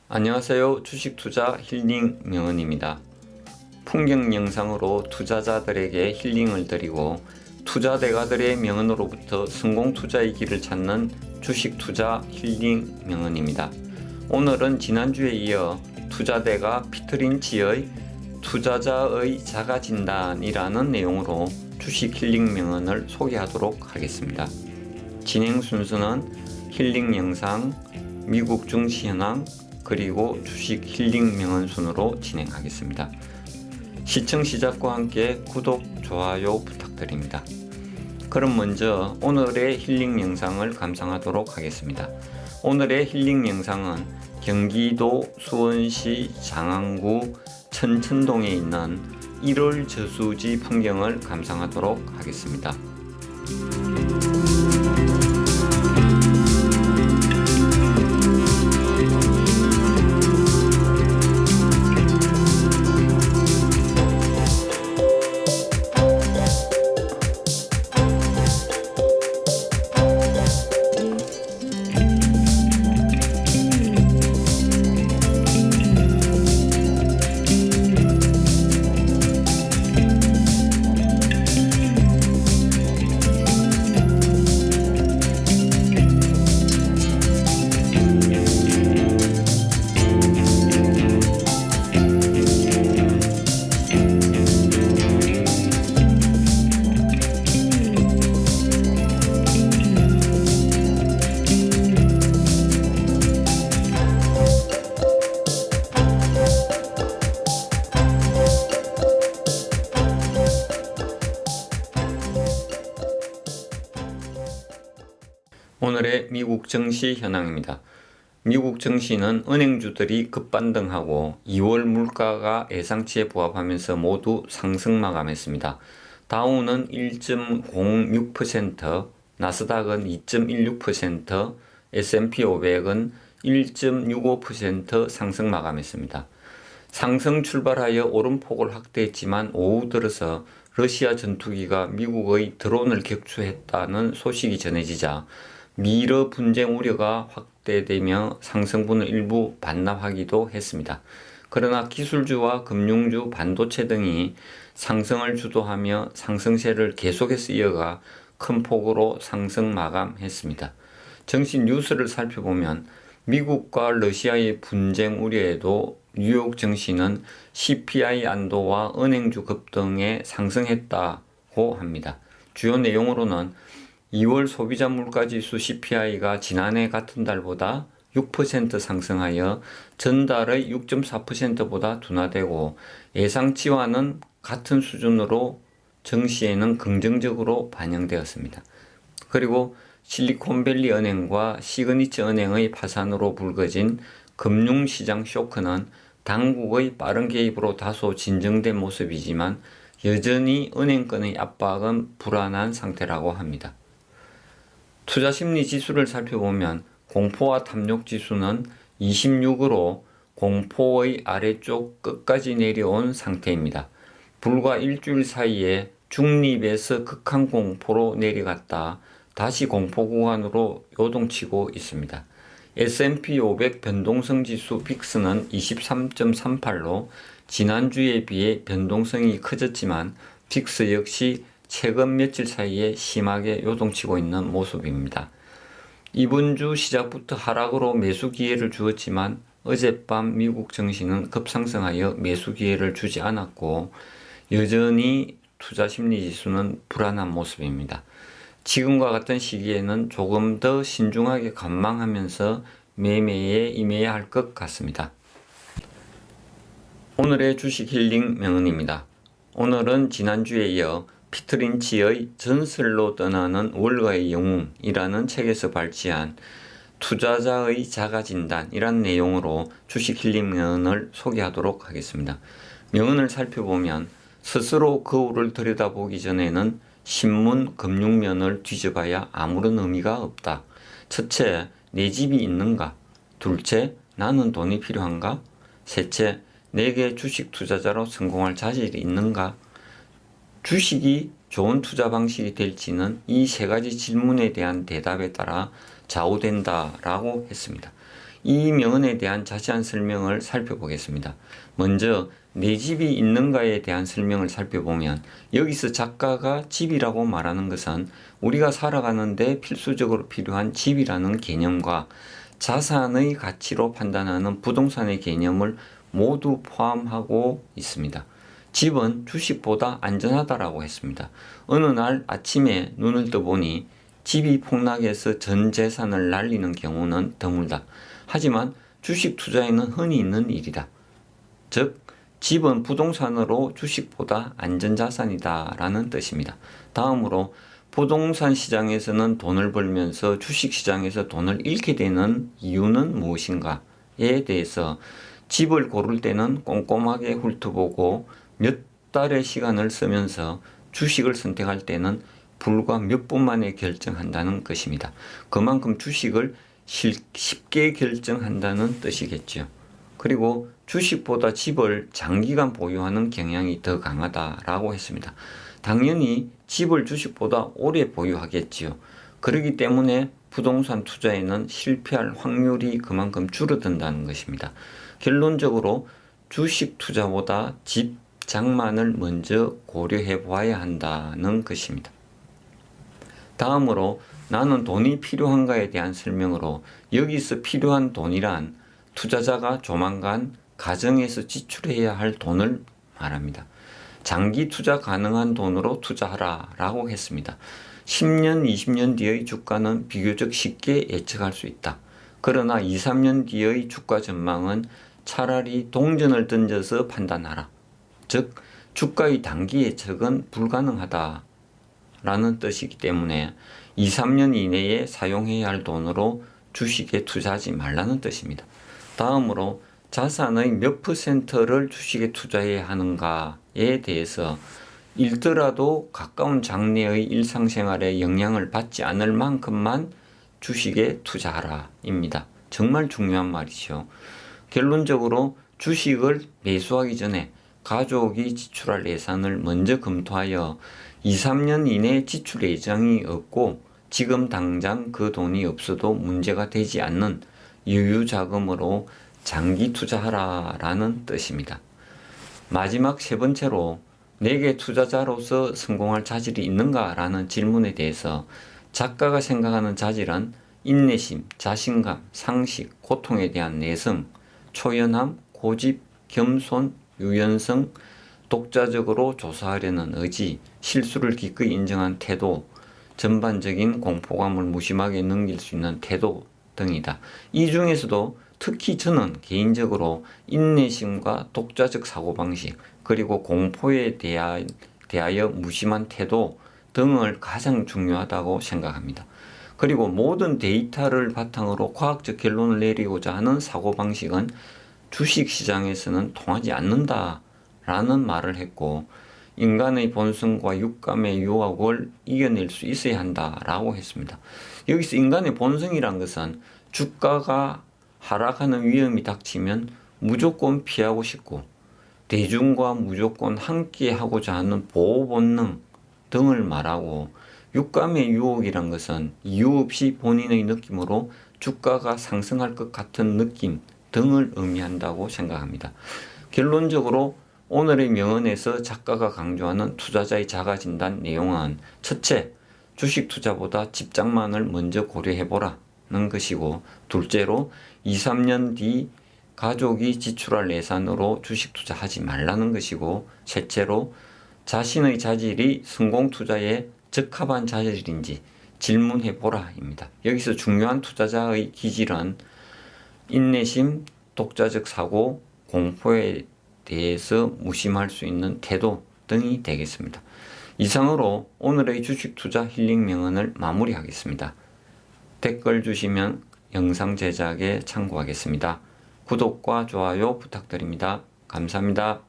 안녕하세요. 주식투자 힐링 명언입니다. 풍경 영상으로 투자자들에게 힐링을 드리고 투자 대가들의 명언으로부터 성공 투자의 길을 찾는 주식투자 힐링 명언입니다. 오늘은 지난주에 이어 투자대가 피터 린치의 투자자의 자가진단이라는 내용으로 주식 힐링 명언을 소개하도록 하겠습니다. 진행 순서는 힐링 영상, 미국 증시 현황, 그리고 주식 힐링 명언 순으로 진행하겠습니다. 시청 시작과 함께 구독, 좋아요 부탁드립니다. 그럼 먼저 오늘의 힐링 영상을 감상하도록 하겠습니다. 오늘의 힐링 영상은 경기도 수원시 장안구 천천동에 있는 1월 저수지 풍경을 감상하도록 하겠습니다. 오늘의 미국 증시 현황입니다. 미국 증시는 은행주들이 급반등하고 2월 물가가 예상치에 부합하면서 모두 상승 마감했습니다. 다우는 1.06%, 나스닥은 2.16%, S&P 500은 1.65% 상승 마감했습니다. 상승 출발하여 오름폭을 확대했지만 오후 들어서 러시아 전투기가 미국의 드론을 격추했다는 소식이 전해지자 미러 분쟁 우려가 확대되며 상승분을 일부 반납하기도 했습니다. 그러나 기술주와 금융주, 반도체 등이 상승을 주도하며 상승세를 계속해서 이어가 큰 폭으로 상승 마감했습니다. 증시 뉴스를 살펴보면 미국과 러시아의 분쟁 우려에도 뉴욕 증시는 CPI 안도와 은행주 급등에 상승했다고 합니다. 주요 내용으로는 2월 소비자 물가지수 CPI가 지난해 같은 달보다 6% 상승하여 전달의 6.4%보다 둔화되고 예상치와는 같은 수준으로 증시에는 긍정적으로 반영되었습니다. 그리고 실리콘밸리 은행과 시그니처 은행의 파산으로 불거진 금융시장 쇼크는 당국의 빠른 개입으로 다소 진정된 모습이지만 여전히 은행권의 압박은 불안한 상태라고 합니다. 투자심리 지수를 살펴보면 공포와 탐욕 지수는 26으로 공포의 아래쪽 끝까지 내려온 상태입니다. 불과 일주일 사이에 중립에서 극한 공포로 내려갔다 다시 공포 구간으로 요동치고 있습니다. S&P 500 변동성 지수 빅스는 23.38로 지난주에 비해 변동성이 커졌지만 빅스 역시 최근 며칠 사이에 심하게 요동치고 있는 모습입니다. 이번 주 시작부터 하락으로 매수 기회를 주었지만 어젯밤 미국 증시는 급상승하여 매수 기회를 주지 않았고 여전히 투자 심리 지수는 불안한 모습입니다. 지금과 같은 시기에는 조금 더 신중하게 관망하면서 매매에 임해야 할 것 같습니다. 오늘의 주식 힐링 명언입니다. 오늘은 지난주에 이어 피터 린치의 전설로 떠나는 월가의 영웅이라는 책에서 발췌한 투자자의 자가진단이라는 내용으로 주식 힐링 명언을 소개하도록 하겠습니다. 명언을 살펴보면 스스로 거울을 들여다보기 전에는 신문, 금융면을 뒤져봐야 아무런 의미가 없다. 첫째, 내 집이 있는가? 둘째, 나는 돈이 필요한가? 셋째, 내게 주식 투자자로 성공할 자질이 있는가? 주식이 좋은 투자 방식이 될지는 이 세 가지 질문에 대한 대답에 따라 좌우된다라고 했습니다. 이 명언에 대한 자세한 설명을 살펴보겠습니다. 먼저 내 집이 있는가에 대한 설명을 살펴보면 여기서 작가가 집이라고 말하는 것은 우리가 살아가는데 필수적으로 필요한 집이라는 개념과 자산의 가치로 판단하는 부동산의 개념을 모두 포함하고 있습니다. 집은 주식보다 안전하다라고 했습니다. 어느 날 아침에 눈을 떠보니 집이 폭락해서 전 재산을 날리는 경우는 드물다. 하지만 주식 투자에는 흔히 있는 일이다. 즉, 집은 부동산으로 주식보다 안전자산이다 라는 뜻입니다. 다음으로 부동산 시장에서는 돈을 벌면서 주식 시장에서 돈을 잃게 되는 이유는 무엇인가에 대해서 집을 고를 때는 꼼꼼하게 훑어보고 몇 달의 시간을 쓰면서 주식을 선택할 때는 불과 몇 분 만에 결정한다는 것입니다. 그만큼 주식을 쉽게 결정한다는 뜻이겠죠. 그리고 주식보다 집을 장기간 보유하는 경향이 더 강하다라고 했습니다. 당연히 집을 주식보다 오래 보유하겠지요. 그렇기 때문에 부동산 투자에는 실패할 확률이 그만큼 줄어든다는 것입니다. 결론적으로 주식 투자보다 집 장만을 먼저 고려해 봐야 한다는 것입니다. 다음으로 나는 돈이 필요한가에 대한 설명으로 여기서 필요한 돈이란 투자자가 조만간 가정에서 지출해야 할 돈을 말합니다. 장기 투자 가능한 돈으로 투자하라 라고 했습니다. 10년, 20년 뒤의 주가는 비교적 쉽게 예측할 수 있다. 그러나 2, 3년 뒤의 주가 전망은 차라리 동전을 던져서 판단하라. 즉, 주가의 단기 예측은 불가능하다 라는 뜻이기 때문에 2, 3년 이내에 사용해야 할 돈으로 주식에 투자하지 말라는 뜻입니다. 다음으로 자산의 몇 %를 주식에 투자해야 하는가에 대해서 잃더라도 가까운 장래의 일상생활에 영향을 받지 않을 만큼만 주식에 투자하라 입니다. 정말 중요한 말이죠. 결론적으로 주식을 매수하기 전에 가족이 지출할 예산을 먼저 검토하여 2, 3년 이내 지출 예정이 없고 지금 당장 그 돈이 없어도 문제가 되지 않는 여유 자금으로 장기 투자하라라는 뜻입니다. 마지막 세 번째로 내게 투자자로서 성공할 자질이 있는가라는 질문에 대해서 작가가 생각하는 자질은 인내심, 자신감, 상식, 고통에 대한 내성, 초연함, 고집, 겸손, 유연성, 독자적으로 조사하려는 의지, 실수를 기꺼이 인정한 태도, 전반적인 공포감을 무심하게 넘길 수 있는 태도 등이다. 이 중에서도 특히 저는 개인적으로 인내심과 독자적 사고방식, 그리고 공포에 대하여 무심한 태도 등을 가장 중요하다고 생각합니다. 그리고 모든 데이터를 바탕으로 과학적 결론을 내리고자 하는 사고방식은 주식시장에서는 통하지 않는다라는 말을 했고, 인간의 본성과 육감의 유혹을 이겨낼 수 있어야 한다라고 했습니다. 여기서 인간의 본성이란 것은 주가가 하락하는 위험이 닥치면 무조건 피하고 싶고 대중과 무조건 함께 하고자 하는 보호 본능 등을 말하고, 육감의 유혹이란 것은 이유 없이 본인의 느낌으로 주가가 상승할 것 같은 느낌 등을 의미한다고 생각합니다. 결론적으로 오늘의 명언에서 작가가 강조하는 투자자의 자가진단 내용은 첫째, 주식 투자보다 집 장만을 먼저 고려해보라는 것이고, 둘째로 2, 3년 뒤 가족이 지출할 예산으로 주식 투자하지 말라는 것이고, 셋째로 자신의 자질이 성공 투자에 적합한 자질인지 질문해보라입니다. 여기서 중요한 투자자의 기질은 인내심, 독자적 사고, 공포에 대해서 무심할 수 있는 태도 등이 되겠습니다. 이상으로 오늘의 주식 투자 힐링 명언을 마무리하겠습니다. 댓글 주시면 영상 제작에 참고하겠습니다. 구독과 좋아요 부탁드립니다. 감사합니다.